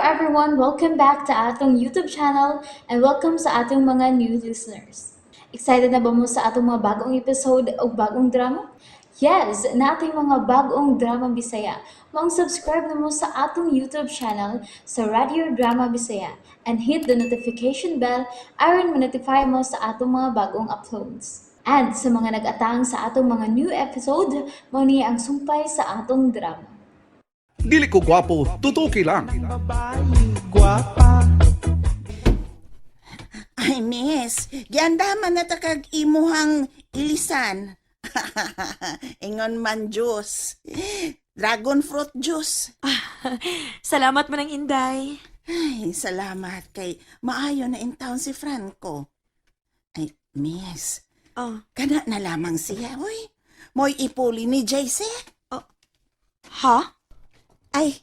everyone, welcome back to atong YouTube channel and welcome sa atong mga new listeners. Excited na ba mo sa atong mga bagong episode o bagong drama? Yes, na ating mga bagong drama Bisaya. Mag-subscribe na mo sa atong YouTube channel sa Radio Drama Bisaya and hit the notification bell aron ma-notify mo sa atong mga bagong uploads. And sa mga nag-atang sa atong mga new episode, mo niya ang sumpay sa atong drama. Dili ko gwapo, tutuki lang. Ay, miss, giandaman na takag imuhang ilisan. Ingon man juice. Dragon fruit juice. Salamat man ang Inday. Ay, salamat kay maayo na in town si Franco. Ay, miss, Oh, kana na lamang siya, hoy. Mo'y ipuli ni JC. ha? Ay,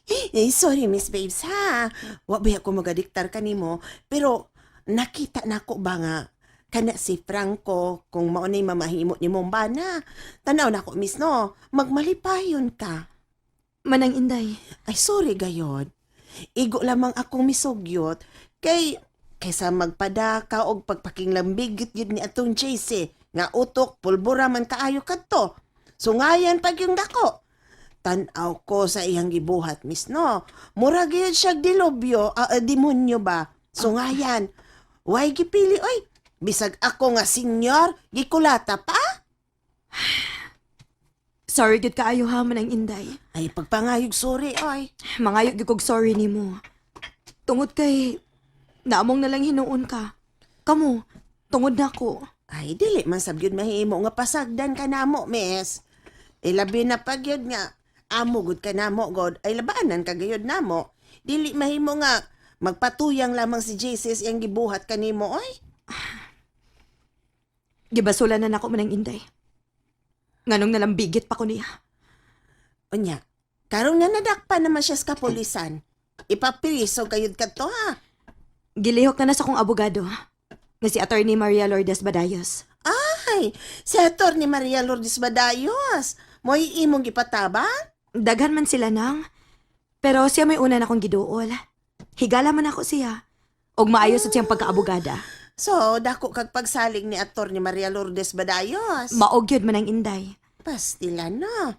sorry Miss Babes ha. Wa ba ako magadiktar kanimo, pero nakita nako ba nga kana si Franco kung mao nay mamahimo ni mong bana. Tanaw nako miss no, magmalipayon ka. Manang Inday. Ay sorry gayod. Igo lamang akong misugyot kaysa magpadaka og pagpakinglambig yun ni atong JC nga utok pulbura man kaayo kadto. Sungayan pag yung dako. Tanaw ko sa iyang gibuhat, miss, no? Murag yun siya dilobyo, demonyo ba? So nga yan, way gipili, oy. Bisag ako nga senyor, gikulata pa? Sorry gid kaayo ha, Manang Inday. Ay, pagpangayog sorry, oy. Mangayog gyud kog sorry nimo. Tungod kay naamong nalang hinuon ka. Kamo, tungod nako. Ay, dili man sabyod mahimo nga pasagdan ka namo, miss. Ilabi na pagyod nga, amo gud ka namo, god. Ay, labaanan ka gayod namo. Dili mahimo nga, magpatuyang lamang si Jesus iyang gibuhat kanimo, oy. Gibasulan na nako Manang Inday. Nganong nalambigit pa ko niya. Unya, karong nga nadakpan naman siya sa kapulisan. Ipapiriso kayod ka to, ha? Gilihok na sa kong abogado. Nga si Attorney Maria Lourdes Badayos. Ay, si Atty. Maria Lourdes Badayos. Mo'y imong gipatabang? Daghan man sila nang. Pero siya may una na akong giduol. Higala man ako siya. Og maayos at siyang pagkaabogada. So, dako kag pagsalig ni Atty. Maria Lourdes Badayos. Maogyod man ang Inday. Pastilan na.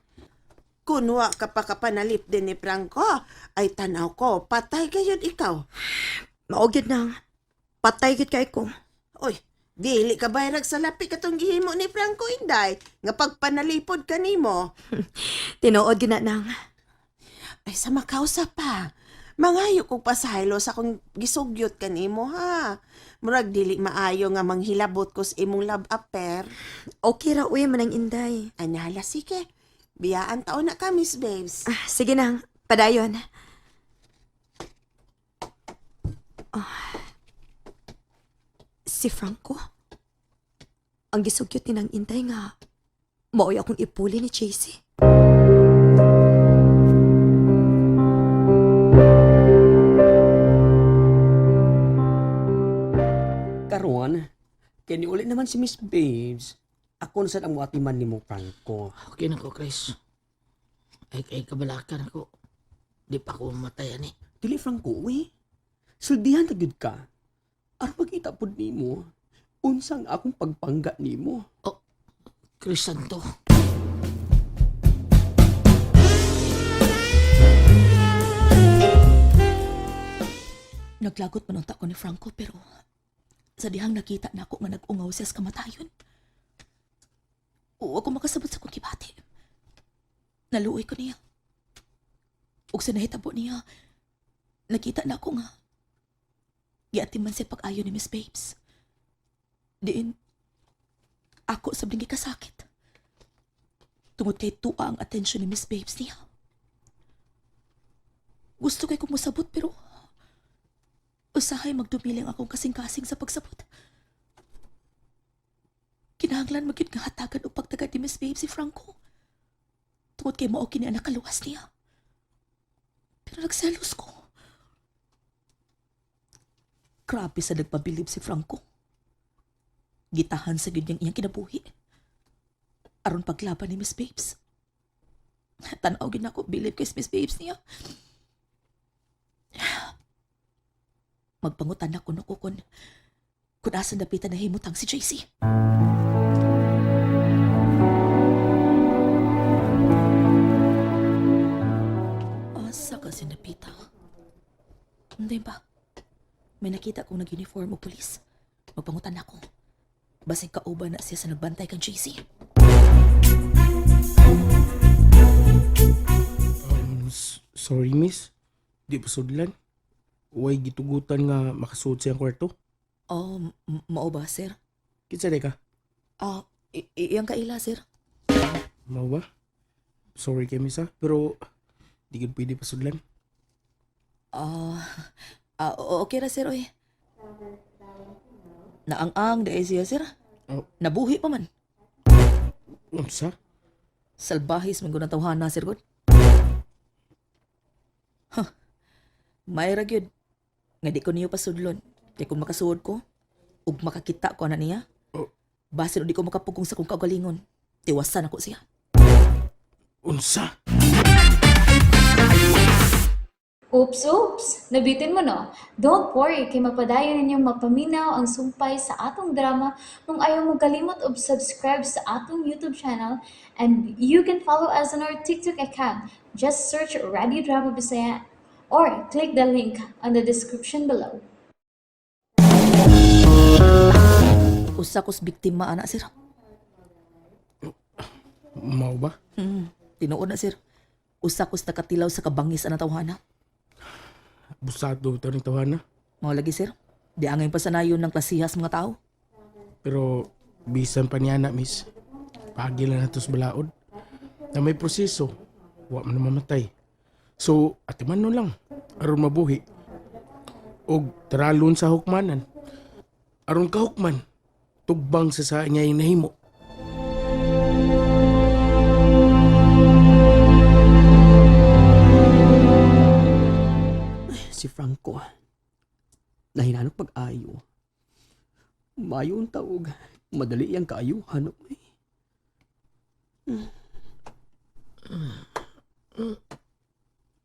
Kunwa ka pa kapanalip din ni Franco, ay tanaw ko, patay gayod ikaw. Maogyod nang. Patay gid kay ko. Oy, dili ka bayrag sa lapi katong gihimo ni Franco Inday, nga pagpanalipod kanimo. Tinuod gina nang. Ay, sa makausa pa. Mangayo kong pasaylo sa kong gisugyot kanimo, ha. Murag dili maayo nga manghilabot ko sa imong love affair. Okay ra uy manang Inday. Anala, sige. Biyaan taon na ka, Miss Babes. Sige nang, padayon. Si Franco? Ang gisugyot ni nang Inday nga. Maoy akong ipuli ni JC. Karon, kini ulit naman si Miss Babes. Ako na sad ang watiman ni mo, Franco. Okay na ko, Chris. Ay kabalakan ako. Di pa ako mamatay, ani. Dili, Franco, uy. Suldihan na gyud ka. Aron magkita pod nimo. Unsang akong pagpangga nimo. Chris Santo. Naglagot man ang tako ni Franco pero sa dihang nakita na ako nga nag-ungaw siya sa kamatayon. Oo, ako makasabot sa kong kibati. Naluoy ko niya. Ug sa nahitabo niya, nakita na ako nga. Giatim man siya pag-ayo ni Miss Babes. Diin, ako sa blingi kasakit. Tungod kay tuwa ang atensyon ni Miss Babes niya. Gusto kay kong masabot pero usahay magdumiling akong kasing-kasing sa pagsabot. Kinahanglan magid nga hatagan o pagtagad ni Miss Babe si Franco. Tungod kay mao kini ang nakaluwas niya. Pero nagselos ko. Grabe sa nagpabilib si Franco. Gitahan sa ganyang iyang kinabuhi. Aron paglaban ni Miss Babes. Tanaw gid ako bilib kay Miss Babes niya. Magpangutan ako no kung asa napitan na himutang si JC. Asa ka si napita? Hindi ba? May nakita kong nag-uniform o pulis. Magpangutan ako. Basig kauban na siya sa nagbantay kang JC. Sorry, miss. Di pa sudlan. Way gitugutan nga makasuot siyang kwarto. Oh, mao ba, sir? Kitsa de ka? Iyang kaila, sir. Mau ba? Sorry kay miss ha. Pero di gid pwede pa sudlan. Okay ra, sir, oy. Naang-ang dahil siya, sir. Oh. Nabuhi pa man. Unsa? Salbahis man gunang tawhana, sir, god. May ra gyud. Nga di ko niyo pasudlon. Kaya kung makasuod ko, ug makakita ko na niya, Oh. basin o di ko makapugong sa kong kagalingon, tiwasan ako siya. Unsa? Oops! Nabitin mo no? Don't worry, kay mapadayon ninyong mapaminaw ang sumpay sa atong drama kung ayaw mo kalimot og subscribe sa atong YouTube channel and you can follow us on our TikTok account. Just search Radio Drama Bisaya or click the link on the description below. Usa kos biktima, ana, sir. Mau ba? Tinuod na, sir. Usa kos nakatilaw sa kabangis ana tawhana. Busado ito rin tawahan na. Mao lagi, sir. Di angay pasanayon ng klasihas mga tao. Pero bisan pa niya na, miss. Pagi lang natos balaod. Na may proseso. Wa man na mamatay. So, atiman no lang. Aron mabuhi. Og taralon sa hukmanan. Aron kahukman. Tugbang sa niya nahimo. Si Franco. Nahinanok pag-ayo. Mayo ang taog. Madali ang kaayuhan.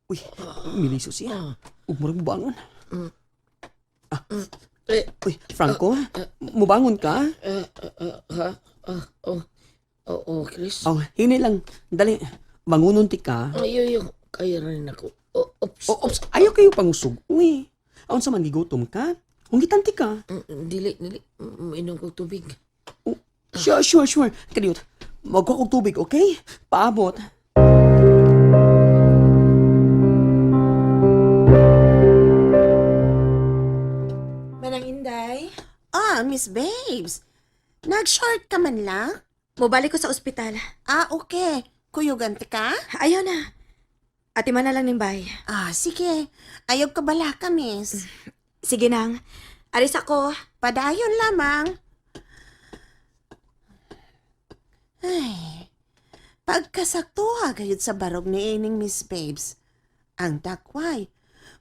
Uy, miliso siya. Huwag mo rin mubangon. Uy, Franco, mubangon ka? Chris. Oh, hini lang. Dali, bangunon ti ka. Ayo, kaya rin ako. Oops. Ops, ayaw kayo pangusog. Uy, aon sa man gigutom ka? Hungitan ti ka. Dili. Inom ko tubig. Sure. Kadiyot, magkakog tubig, okay? Paabot. Manang Inday, Miss Babes. Nag-short ka man lang? mobalik ko sa ospital. Okay. Kuyugan ka? Ayaw na. Ati man na lang ning bay. Sige. Ayaw ka bala ka, miss. Sige nang. Aris ako. Padayon lamang. Ay, pagkasaktuha gayud sa barog ni ining Miss Babes. Ang takway,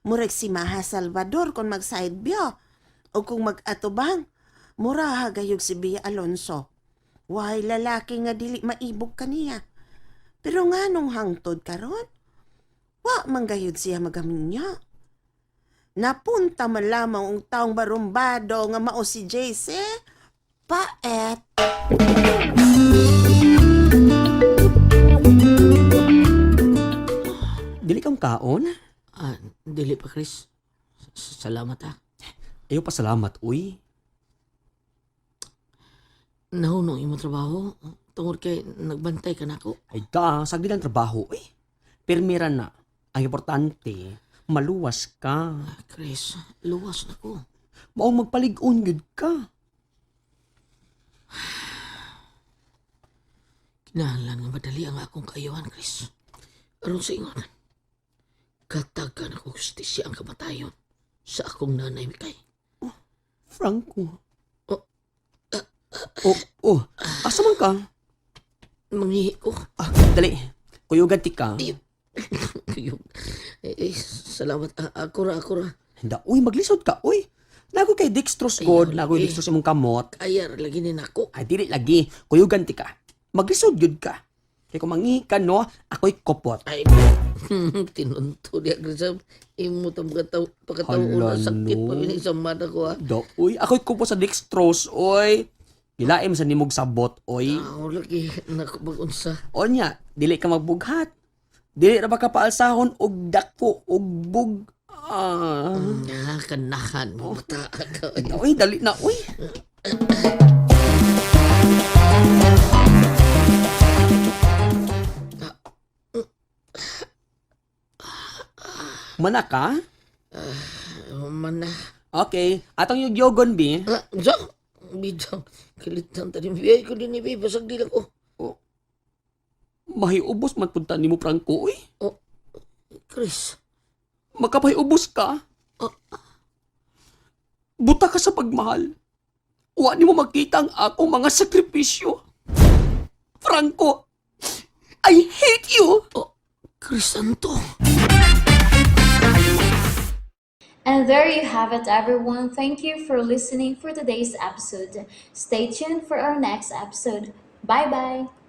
murag si Maha Salvador kung mag-side view. O kung mag-atubang, muraha gayud si Bia Alonso. Why lalaki nga dili maibog kaniya. Pero nga nung hangtod karon, wa man gayud siya magaminyo. Napunta man lamang ang taong barumbado nga mao si JC. Paet. Dili kang kaon? Dili pa, Chris. Salamat ha. Ayaw pa salamat, uy. Nahunong imo trabaho. Tungod kay nagbantay ka na ako. Ay sagdi lang trabaho, uy. Permira na. Ang importante, maluwas ka. Chris, luwas na ko. Maong magpalig-on yun ka. Kinahanglan nga madali ang akong kayuhan, Chris. Aron sa ingon, katagan ako justisya ang kamatayon sa akong nanay Mikay. Franco. Oh, Asa man ka? mangihi ko. Dali. Kuyugan ti ka. Kuyog. Salamat. Ako ra. Handa, uy, maglisod ka, uy. Nago kay dextrose god, Ayaw, nago lagi. dextrose imong kamot. Kaya lagi ni nako. Ay, dili lagi. Kuyugan ti ka. Maglisod yun ka. Kaya kung mangihikan, no, ako'y kopot. Ay, tinunto niya, Chris. Imo tang pagkataon Hala, na sakit no. pa yun sa mata ko, ha? Do, uy, ako'y kopot sa dextrose, oy. Gilaim sa nimog sabot, oy. Lagi, nakubagunsa. O niya, dili ka magbughat. Dili na ba ka paalsahon og dako og bug. Kanahan mo, bata ka. Uy, dali na, uy. Mana ka? Mana. Okay, atong yung yogon, bi. Bidang, kilitan tadi biyay ko din ni Bey, basag di lang ko. Mahiubos man punta ni mo, Franco, uy. Chris, Makapahiubos ka. Buta ka sa pagmahal. Wa ni mo makita ang akong mga sakripisyo. Franco, I hate you. Chris Santo. And there you have it, everyone. Thank you for listening for today's episode. Stay tuned for our next episode. Bye bye.